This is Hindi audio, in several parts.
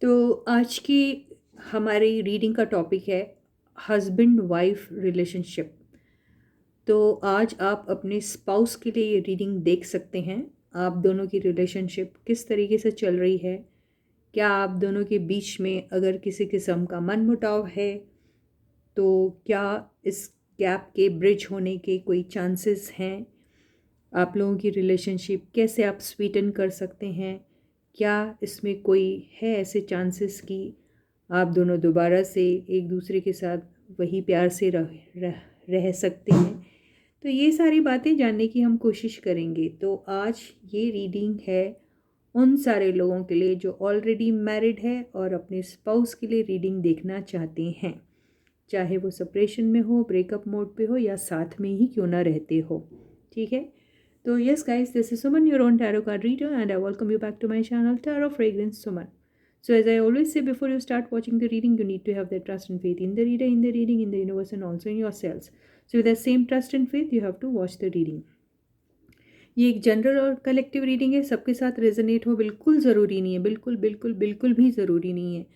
तो आज की हमारी रीडिंग का टॉपिक है हस्बैंड वाइफ रिलेशनशिप। तो आज आप अपने स्पाउस के लिए ये रीडिंग देख सकते हैं। आप दोनों की रिलेशनशिप किस तरीके से चल रही है, क्या आप दोनों के बीच में अगर किसी किस्म का मनमुटाव है तो क्या इस गैप के ब्रिज होने के कोई चांसेस हैं। आप लोगों की रिलेशनशिप कैसे आप स्वीटन कर सकते हैं, क्या इसमें कोई है ऐसे चांसेस कि आप दोनों दोबारा से एक दूसरे के साथ वही प्यार से रह सकते हैं। तो ये सारी बातें जानने की हम कोशिश करेंगे। तो आज ये रीडिंग है उन सारे लोगों के लिए जो ऑलरेडी मैरिड है और अपने स्पाउस के लिए रीडिंग देखना चाहते हैं, चाहे वो सेपरेशन में हो, ब्रेकअप मोड पे हो या साथ में ही क्यों ना रहते हो। ठीक है, तो yes guys, this is Suman, your own tarot card reader, and I welcome you back to my channel Tarot Fragrance Suman. So as I always say, before you start watching the reading, you need to have that trust and faith in the reader, in the reading, in the universe, and also in yourselves. So with that same trust and faith, you have to watch the reading. ये एक जनरल और कलेक्टिव रीडिंग है, सबके साथ रेजोनेट हो बिल्कुल ज़रूरी नहीं है, बिल्कुल बिल्कुल बिल्कुल भी ज़रूरी नहीं है।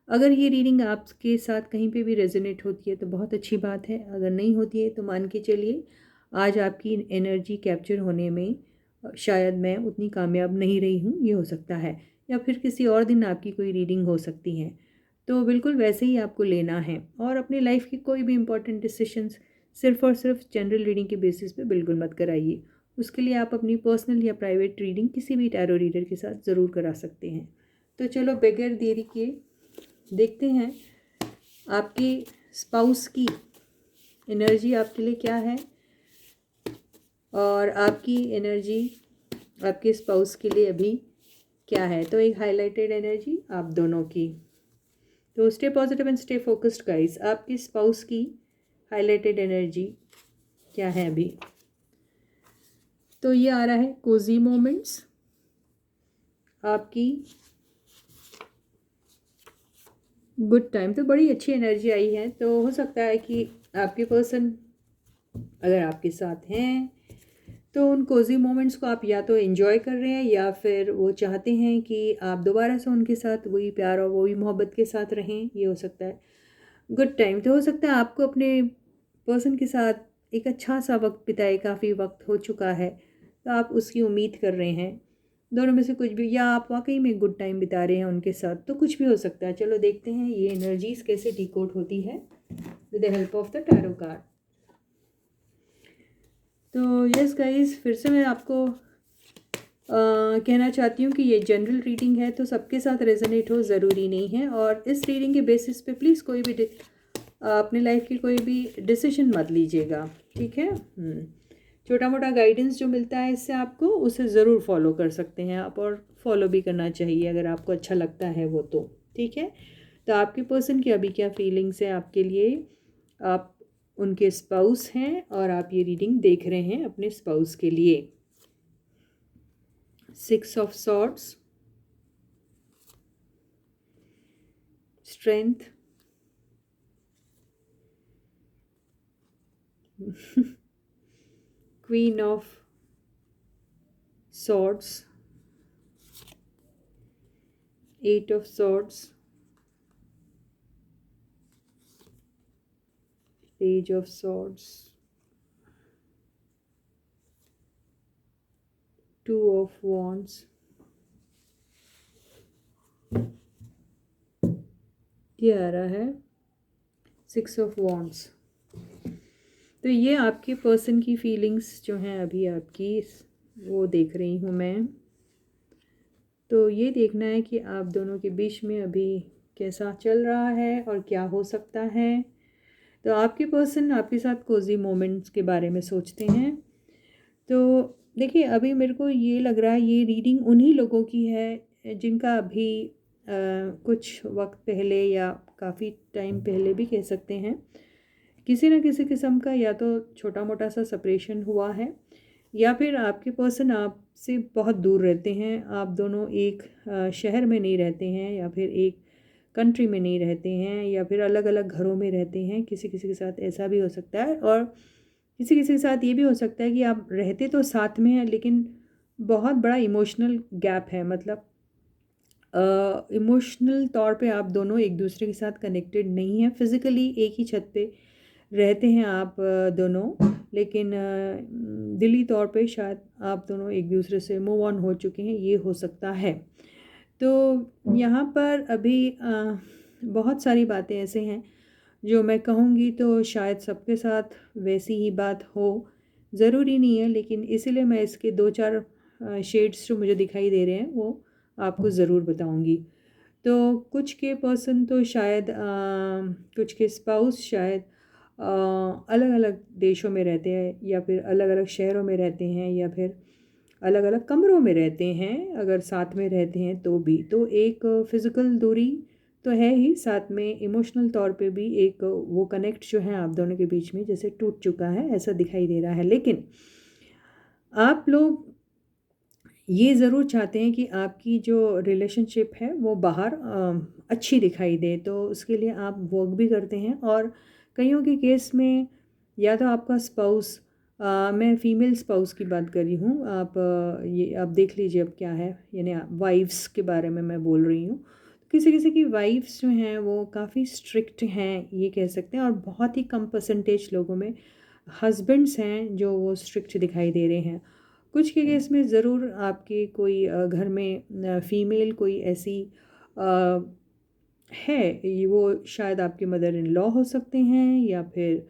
अगर ये रीडिंग आपके साथ कहीं पे भी रेजोनेट होती है तो बहुत अच्छी बात है, अगर नहीं होती है तो मान के चलिए आज आपकी एनर्जी कैप्चर होने में शायद मैं उतनी कामयाब नहीं रही हूँ, ये हो सकता है, या फिर किसी और दिन आपकी कोई रीडिंग हो सकती है। तो बिल्कुल वैसे ही आपको लेना है और अपनी लाइफ की कोई भी इंपॉर्टेंट डिसीशंस सिर्फ और सिर्फ जनरल रीडिंग के बेसिस पे बिल्कुल मत कराइए। उसके लिए आप अपनी पर्सनल या प्राइवेट रीडिंग किसी भी टैरो रीडर के साथ ज़रूर करा सकते हैं। तो चलो बगैर देरी के देखते हैं आपके स्पाउस की एनर्जी आपके लिए क्या है और आपकी एनर्जी आपके स्पाउस के लिए अभी क्या है। तो एक हाईलाइटेड एनर्जी आप दोनों की। तो stay positive and stay focused guys. आपके स्पाउस की हाईलाइटेड एनर्जी क्या है अभी। तो ये आ रहा है कोजी मोमेंट्स, आपकी गुड टाइम। तो बड़ी अच्छी एनर्जी आई है। तो हो सकता है कि आपके पर्सन अगर आपके साथ हैं तो उन कोजी मोमेंट्स को आप या तो एंजॉय कर रहे हैं या फिर वो चाहते हैं कि आप दोबारा से उनके साथ वही प्यार और वही मोहब्बत के साथ रहें, ये हो सकता है। गुड टाइम, तो हो सकता है आपको अपने पर्सन के साथ एक अच्छा सा वक्त बिताए, काफ़ी वक्त हो चुका है तो आप उसकी उम्मीद कर रहे हैं। दोनों में से कुछ भी, या आप वाकई में गुड टाइम बिता रहे हैं उनके साथ, तो कुछ भी हो सकता है। चलो देखते हैं ये एनर्जीज कैसे डिकोड होती है with the help of the tarot card. तो यस गाइस, फिर से मैं आपको कहना चाहती हूँ कि ये जनरल रीडिंग है तो सबके साथ रेजोनेट हो ज़रूरी नहीं है, और इस रीडिंग के बेसिस पे प्लीज़ कोई भी अपनी लाइफ की कोई भी डिसीजन मत लीजिएगा। ठीक है, छोटा मोटा गाइडेंस जो मिलता है इससे आपको, उसे ज़रूर फॉलो कर सकते हैं आप, और फॉलो भी करना चाहिए अगर आपको अच्छा लगता है वो तो। ठीक है, तो आपके पर्सन की अभी क्या फीलिंग्स हैं आपके लिए। आप उनके स्पाउस हैं और आप ये रीडिंग देख रहे हैं अपने स्पाउस के लिए। 6 of Swords, Strength, Queen of Swords, 8 of Swords, Page of Swords, 2 of Wands, ये आ रहा है 6 of Wands। तो ये आपके पर्सन की फीलिंग्स जो हैं अभी आपकी, वो देख रही हूँ मैं। तो ये देखना है कि आप दोनों के बीच में अभी कैसा चल रहा है और क्या हो सकता है। तो आपके पर्सन आपके साथ कोजी मोमेंट्स के बारे में सोचते हैं। तो देखिए, अभी मेरे को ये लग रहा है ये रीडिंग उन्हीं लोगों की है जिनका अभी कुछ वक्त पहले या काफ़ी टाइम पहले भी कह सकते हैं, किसी न किसी किस्म का या तो छोटा मोटा सा सेपरेशन हुआ है, या फिर आपके पर्सन आपसे बहुत दूर रहते हैं। आप दोनों एक शहर में नहीं रहते हैं, या फिर एक कंट्री में नहीं रहते हैं, या फिर अलग अलग घरों में रहते हैं। किसी किसी के साथ ऐसा भी हो सकता है, और किसी किसी के साथ ये भी हो सकता है कि आप रहते तो साथ में हैं लेकिन बहुत बड़ा इमोशनल गैप है। मतलब इमोशनल तौर पे आप दोनों एक दूसरे के साथ कनेक्टेड नहीं हैं, फिज़िकली एक ही छत पे रहते हैं आप दोनों, लेकिन दिली तौर पे शायद आप दोनों एक दूसरे से मूव ऑन हो चुके हैं, ये हो सकता है। तो यहाँ पर अभी बहुत सारी बातें ऐसे हैं जो मैं कहूँगी तो शायद सबके साथ वैसी ही बात हो, ज़रूरी नहीं है, लेकिन इसीलिए मैं इसके 2-4 शेड्स जो मुझे दिखाई दे रहे हैं वो आपको ज़रूर बताऊँगी। तो कुछ के पर्सन तो शायद कुछ के स्पाउस शायद अलग-अलग देशों में रहते हैं, या फिर अलग-अलग शहरों में रहते हैं, या फिर अलग-अलग कमरों में रहते हैं, अगर साथ में रहते हैं तो भी। तो एक फ़िज़िकल दूरी तो है ही, साथ में इमोशनल तौर पे भी एक वो कनेक्ट जो है आप दोनों के बीच में जैसे टूट चुका है, ऐसा दिखाई दे रहा है। लेकिन आप लोग ये ज़रूर चाहते हैं कि आपकी जो रिलेशनशिप है वो बाहर अच्छी दिखाई दे, तो उसके लिए आप वर्क भी करते हैं। और कईयों के केस में या तो आपका स्पाउस, मैं फ़ीमेल स्पाउस की बात कर रही हूँ, आप ये आप देख लीजिए अब क्या है, यानी वाइफ्स के बारे में मैं बोल रही हूँ। किसी किसी की वाइफ्स जो हैं वो काफ़ी स्ट्रिक्ट हैं, ये कह सकते हैं, और बहुत ही कम परसेंटेज लोगों में हस्बैंड्स हैं जो वो स्ट्रिक्ट दिखाई दे रहे हैं। कुछ के केस में ज़रूर आपके कोई घर में फ़ीमेल कोई ऐसी अ, है, ये वो शायद आपके मदर इन लॉ हो सकते हैं, या फिर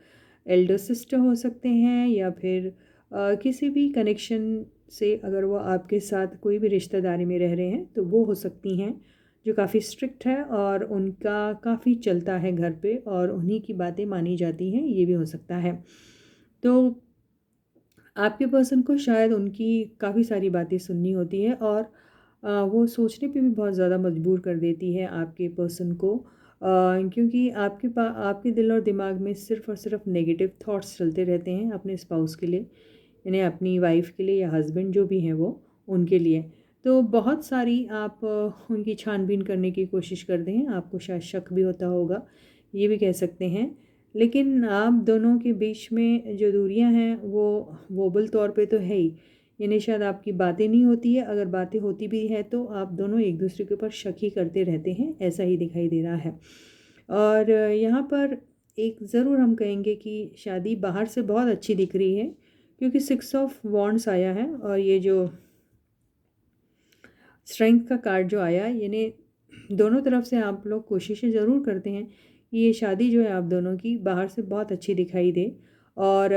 एल्डर सिस्टर हो सकते हैं, या फिर किसी भी कनेक्शन से अगर वो आपके साथ कोई भी रिश्तेदारी में रह रहे हैं तो वो हो सकती हैं, जो काफ़ी स्ट्रिक्ट है और उनका काफ़ी चलता है घर पे और उन्हीं की बातें मानी जाती हैं, ये भी हो सकता है। तो आपके पर्सन को शायद उनकी काफ़ी सारी बातें सुननी होती है, और वो सोचने पे भी बहुत ज़्यादा मजबूर कर देती है आपके पर्सन को, क्योंकि आपके दिल और दिमाग में सिर्फ़ और सिर्फ नेगेटिव थॉट्स चलते रहते हैं अपने स्पाउस के लिए, यानी अपनी वाइफ़ के लिए या हस्बैंड जो भी हैं वो, उनके लिए। तो बहुत सारी आप उनकी छानबीन करने की कोशिश करते हैं, आपको शायद शक भी होता होगा, ये भी कह सकते हैं। लेकिन आप दोनों के बीच में जो दूरियां हैं वो वोबल तौर पे तो है ही, यानी शायद आपकी बातें नहीं होती है, अगर बातें होती भी है तो आप दोनों एक दूसरे के ऊपर शक ही करते रहते हैं, ऐसा ही दिखाई दे रहा है। और यहाँ पर एक ज़रूर हम कहेंगे कि शादी बाहर से बहुत अच्छी दिख रही है, क्योंकि 6 ऑफ वॉन्ड्स आया है, और ये जो स्ट्रेंथ का कार्ड जो आया, यानी दोनों तरफ से आप लोग कोशिशें ज़रूर करते हैं कि ये शादी जो है आप दोनों की बाहर से बहुत अच्छी दिखाई दे, और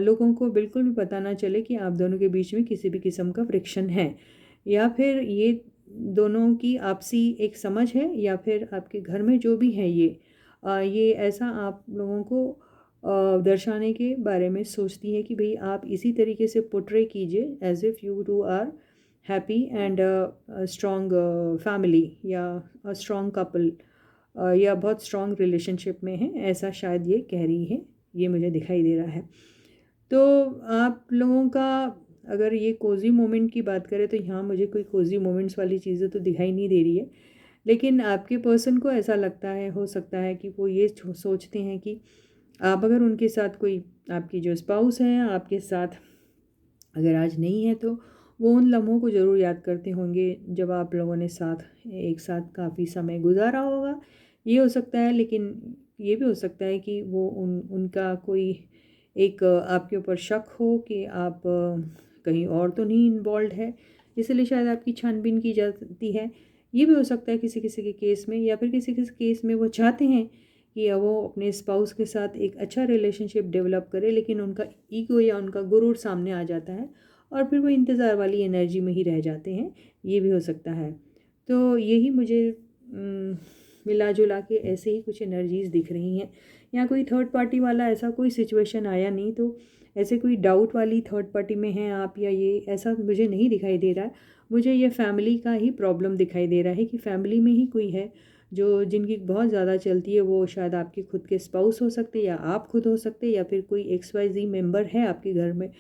लोगों को बिल्कुल भी पता ना चले कि आप दोनों के बीच में किसी भी किस्म का फ्रिक्शन है, या फिर ये दोनों की आपसी एक समझ है, या फिर आपके घर में जो भी है ये ऐसा आप लोगों को दर्शाने के बारे में सोचती है कि भाई आप इसी तरीके से पोर्ट्रे कीजिए as if you two are happy and strong family, या स्ट्रॉन्ग कपल, या बहुत स्ट्रॉन्ग रिलेशनशिप में है, ऐसा शायद ये कह रही है, ये मुझे दिखाई दे रहा है। तो आप लोगों का अगर ये कोज़ी मोमेंट की बात करें तो यहाँ मुझे कोई कोज़ी मोमेंट्स वाली चीज़ें तो दिखाई नहीं दे रही है, लेकिन आपके पर्सन को ऐसा लगता है, हो सकता है कि वो ये सोचते हैं कि आप अगर उनके साथ कोई, आपकी जो स्पाउस है आपके साथ अगर आज नहीं है, तो वो उन लम्हों को ज़रूर याद करते होंगे जब आप लोगों ने एक साथ काफ़ी समय गुजारा होगा, ये हो सकता है। लेकिन ये भी हो सकता है कि वो उनका कोई एक आपके ऊपर शक हो कि आप कहीं और तो नहीं इन्वॉल्व है, इसलिए शायद आपकी छानबीन की जाती है। ये भी हो सकता है किसी किसी के केस में, या फिर किसी किसी केस में वो चाहते हैं कि वो अपने स्पाउस के साथ एक अच्छा रिलेशनशिप डेवलप करे, लेकिन उनका ईगो या उनका गुरूर सामने आ जाता है, और फिर वो इंतज़ार वाली एनर्जी में ही रह जाते हैं, ये भी हो सकता है। तो यही मुझे मिला जुला के ऐसे ही कुछ एनर्जीज़ दिख रही हैं। यहाँ कोई थर्ड पार्टी वाला ऐसा कोई सिचुएशन आया नहीं, तो ऐसे कोई डाउट वाली थर्ड पार्टी में हैं आप या ये, ऐसा मुझे नहीं दिखाई दे रहा है। मुझे ये फैमिली का ही प्रॉब्लम दिखाई दे रहा है कि फैमिली में ही कोई है जो जिनकी बहुत ज़्यादा चलती है, वो शायद आपके खुद के स्पाउस हो सकते हैं, या आप खुद हो सकते हैं, या फिर कोई XYZ मेंबर है आपके घर में,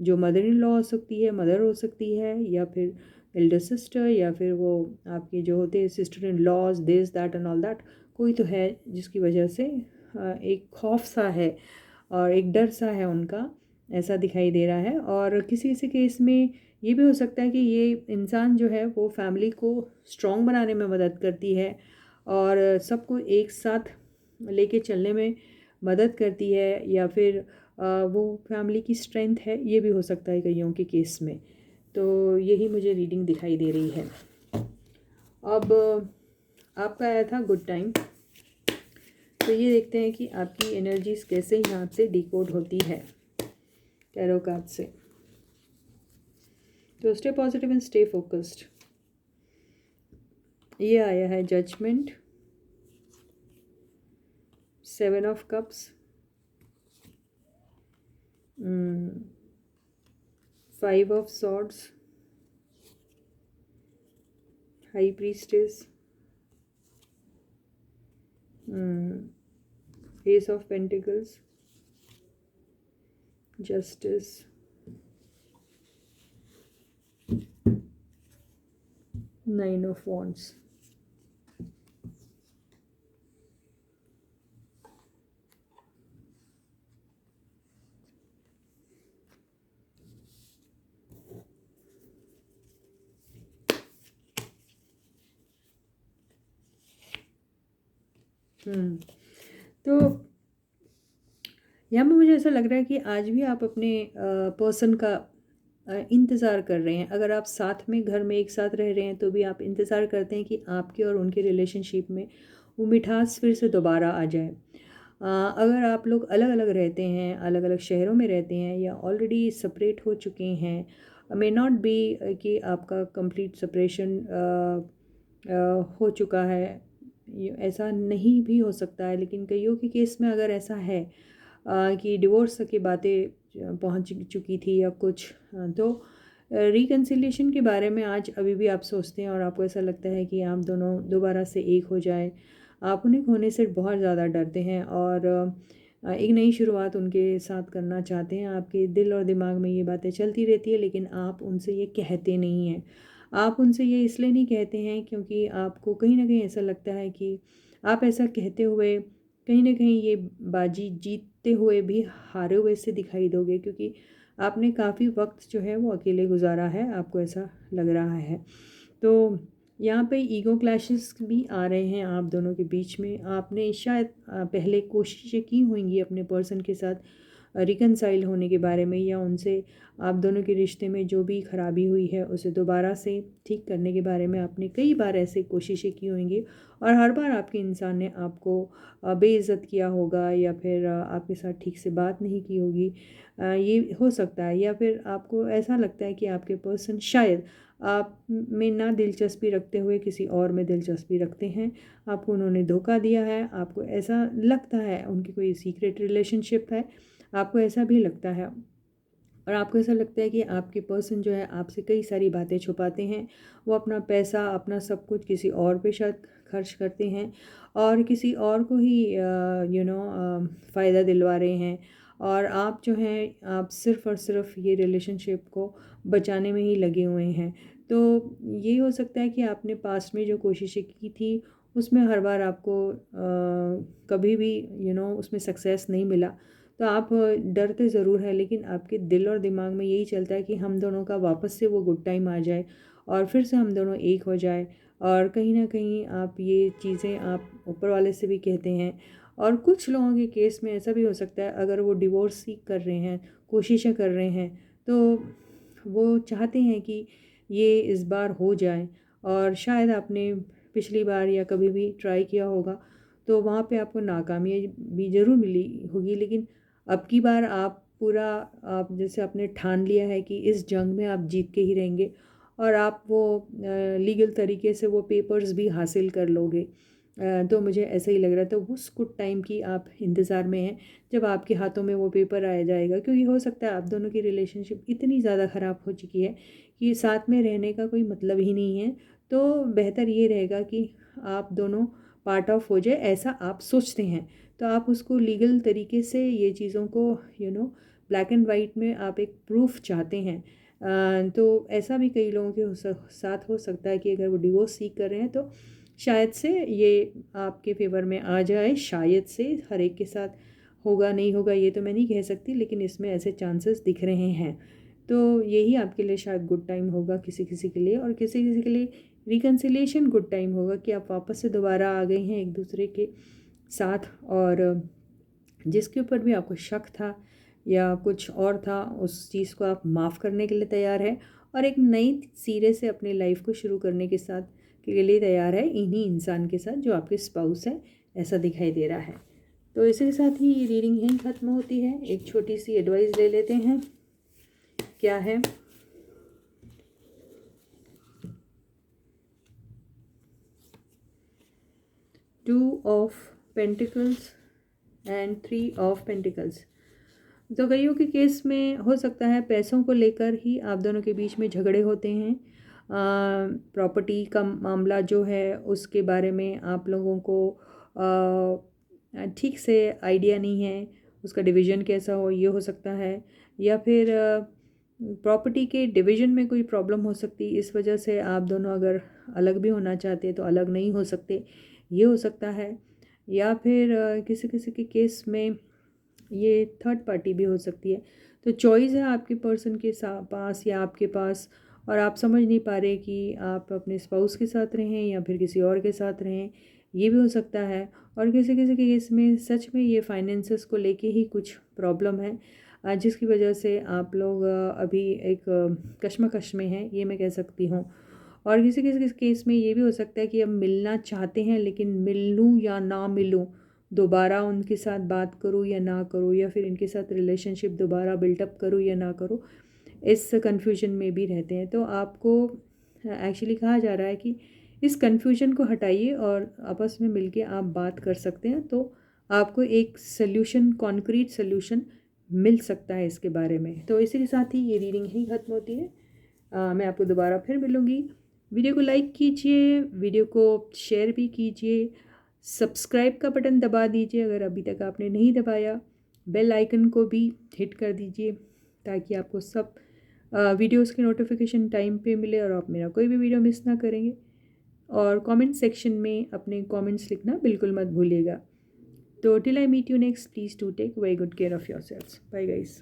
जो मदर इन लॉ हो सकती है, मदर हो सकती है, या फिर एल्डर सिस्टर, या फिर वो आपके जो होते हैं sister in laws, this that and all that, कोई तो है जिसकी वजह से एक खौफ सा है और एक डर सा है उनका, ऐसा दिखाई दे रहा है। और किसी किसी केस में ये भी हो सकता है कि ये इंसान जो है वो फैमिली को स्ट्रॉन्ग बनाने में मदद करती है और सबको एक साथ लेके चलने में मदद करती है, या फिर वो फैमिली की स्ट्रेंथ है, ये भी हो सकता है कईयों के केस में। तो यही मुझे रीडिंग दिखाई दे रही है। अब आपका आया था गुड टाइम, तो ये देखते हैं कि आपकी एनर्जीज कैसे यहाँ से डिकोड होती है टैरो कार्ड से। तो stay positive and stay focused. ये आया है judgement, 7 of cups, 5 of swords, high priestess, ace of pentacles, justice, 9 of wands. तो यहाँ पे मुझे ऐसा लग रहा है कि आज भी आप अपने पर्सन का इंतज़ार कर रहे हैं। अगर आप साथ में घर में एक साथ रह रहे हैं तो भी आप इंतज़ार करते हैं कि आपके और उनके रिलेशनशिप में वो मिठास फिर से दोबारा आ जाए। अगर आप लोग अलग अलग रहते हैं, अलग अलग शहरों में रहते हैं, या ऑलरेडी सेपरेट हो चुके हैं, मे नॉट बी कि आपका कंप्लीट सेपरेशन हो चुका है, ऐसा नहीं भी हो सकता है, लेकिन कईयों के केस में अगर ऐसा है कि डिवोर्स की बातें पहुंच चुकी थी या कुछ, तो रिकन्सिलिएशन के बारे में आज अभी भी आप सोचते हैं और आपको ऐसा लगता है कि आप दोनों दोबारा से एक हो जाए। आप उन्हें खोने से बहुत ज़्यादा डरते हैं और एक नई शुरुआत उनके साथ करना चाहते हैं। आपके दिल और दिमाग में ये बातें चलती रहती है, लेकिन आप उनसे ये कहते नहीं हैं। आप उनसे ये इसलिए नहीं कहते हैं क्योंकि आपको कहीं ना कहीं ऐसा लगता है कि आप ऐसा कहते हुए कहीं ना कहीं ये बाजी जीतते हुए भी हारे हुए से दिखाई दोगे, क्योंकि आपने काफ़ी वक्त जो है वो अकेले गुजारा है, आपको ऐसा लग रहा है। तो यहाँ पे ईगो क्लैशेस भी आ रहे हैं आप दोनों के बीच में। आपने शायद पहले कोशिशें की होंगी अपने पर्सन के साथ रिकनसाइल होने के बारे में, या उनसे आप दोनों के रिश्ते में जो भी खराबी हुई है उसे दोबारा से ठीक करने के बारे में आपने कई बार ऐसे कोशिशें की होंगी, और हर बार आपके इंसान ने आपको बेइज्जत किया होगा, या फिर आपके साथ ठीक से बात नहीं की होगी। ये हो सकता है, या फिर आपको ऐसा लगता है कि आपके पर्सन शायद आप में ना दिलचस्पी रखते हुए किसी और में दिलचस्पी रखते हैं। आपको उन्होंने धोखा दिया है, आपको ऐसा लगता है उनकी कोई सीक्रेट रिलेशनशिप है, आपको ऐसा भी लगता है। और आपको ऐसा लगता है कि आपके पर्सन जो है आपसे कई सारी बातें छुपाते हैं। वो अपना पैसा, अपना सब कुछ किसी और पे शायद खर्च करते हैं और किसी और को ही फ़ायदा दिलवा रहे हैं, और आप जो हैं आप सिर्फ़ और सिर्फ ये रिलेशनशिप को बचाने में ही लगे हुए हैं। तो ये हो सकता है कि आपने पास्ट में जो कोशिशें की थी उसमें हर बार आपको कभी भी उसमें सक्सेस नहीं मिला। तो आप डरते ज़रूर हैं, लेकिन आपके दिल और दिमाग में यही चलता है कि हम दोनों का वापस से वो गुड टाइम आ जाए और फिर से हम दोनों एक हो जाए। और कहीं ना कहीं आप ये चीज़ें आप ऊपर वाले से भी कहते हैं। और कुछ लोगों के केस में ऐसा भी हो सकता है, अगर वो डिवोर्स सीख कर रहे हैं, कोशिशें कर रहे हैं, तो वो चाहते हैं कि ये इस बार हो जाए। और शायद आपने पिछली बार या कभी भी ट्राई किया होगा तो वहाँ पे आपको नाकामयाबी भी ज़रूर मिली होगी, लेकिन अब की बार आप पूरा, आप जैसे आपने ठान लिया है कि इस जंग में आप जीत के ही रहेंगे, और आप वो लीगल तरीके से वो पेपर्स भी हासिल कर लोगे। तो मुझे ऐसा ही लग रहा था उस गुड टाइम की आप इंतज़ार में हैं जब आपके हाथों में वो पेपर आया जाएगा, क्योंकि हो सकता है आप दोनों की रिलेशनशिप इतनी ज़्यादा ख़राब हो चुकी है कि साथ में रहने का कोई मतलब ही नहीं है। तो बेहतर ये रहेगा कि आप दोनों पार्ट ऑफ हो जाए, ऐसा आप सोचते हैं। तो आप उसको लीगल तरीके से ये चीज़ों को ब्लैक एंड वाइट में आप एक प्रूफ चाहते हैं। तो ऐसा भी कई लोगों के साथ हो सकता है कि अगर वो डिवोर्स सीख कर रहे हैं तो शायद से ये आपके फेवर में आ जाए। शायद से, हर एक के साथ होगा नहीं होगा ये तो मैं नहीं कह सकती, लेकिन इसमें ऐसे चांसेस दिख रहे हैं। तो यही आपके लिए शायद गुड टाइम होगा किसी किसी के लिए, और किसी किसी के लिए रिकन्सिलिएशन गुड टाइम होगा कि आप वापस से दोबारा आ गई हैं एक दूसरे के साथ, और जिसके ऊपर भी आपको शक था या कुछ और था उस चीज़ को आप माफ़ करने के लिए तैयार है और एक नई सिरे से अपनी लाइफ को शुरू करने के लिए तैयार है इन्हीं इंसान के साथ जो आपके स्पाउस है, ऐसा दिखाई दे रहा है। तो इसी के साथ ही ये रीडिंग यहीं ख़त्म होती है। एक छोटी सी एडवाइस ले लेते हैं, क्या है। Two of pentacles and 3 of pentacles. तो कईयों के केस में हो सकता है पैसों को लेकर ही आप दोनों के बीच में झगड़े होते हैं। प्रॉपर्टी का मामला जो है उसके बारे में आप लोगों को ठीक से आइडिया नहीं है, उसका डिवीज़न कैसा हो ये हो सकता है, या फिर प्रॉपर्टी के डिवीज़न में कोई प्रॉब्लम हो सकती है, इस वजह से आप दोनों अगर अलग भी होना चाहते तो अलग नहीं हो सकते, ये हो सकता है। या फिर किसी किसी के केस में ये थर्ड पार्टी भी हो सकती है। तो चॉइस है आपके पर्सन के पास या आपके पास, और आप समझ नहीं पा रहे कि आप अपने स्पाउस के साथ रहें या फिर किसी और के साथ रहें, ये भी हो सकता है। और किसी किसी के केस में सच में ये फाइनेंसेस को लेके ही कुछ प्रॉब्लम है, जिसकी वजह से आप लोग अभी एक कश्मकश में हैं, ये मैं कह सकती हूँ। और किसी किसी केस में ये भी हो सकता है कि अब मिलना चाहते हैं लेकिन मिल लूँ या ना मिलूँ, दोबारा उनके साथ बात करूँ या ना करूँ, या फिर इनके साथ रिलेशनशिप दोबारा बिल्टअप करूँ या ना करूँ, इस कन्फ्यूजन में भी रहते हैं। तो आपको एक्चुअली कहा जा रहा है कि इस कन्फ्यूजन को हटाइए और आपस में मिलके आप बात कर सकते हैं, तो आपको एक सल्यूशन, कॉन्क्रीट सल्यूशन मिल सकता है इसके बारे में। तो इसी के साथ ही ये रीडिंग ही ख़त्म होती है। मैं आपको दोबारा फिर मिलूँगी। वीडियो को लाइक कीजिए, वीडियो को शेयर भी कीजिए, सब्सक्राइब का बटन दबा दीजिए अगर अभी तक आपने नहीं दबाया, बेल आइकन को भी हिट कर दीजिए ताकि आपको सब वीडियोस की नोटिफिकेशन टाइम पे मिले और आप मेरा कोई भी वीडियो मिस ना करेंगे। और कमेंट सेक्शन में अपने कमेंट्स लिखना बिल्कुल मत भूलिएगा। तो till I meet you next, please to take very good care of yourselves. Bye guys.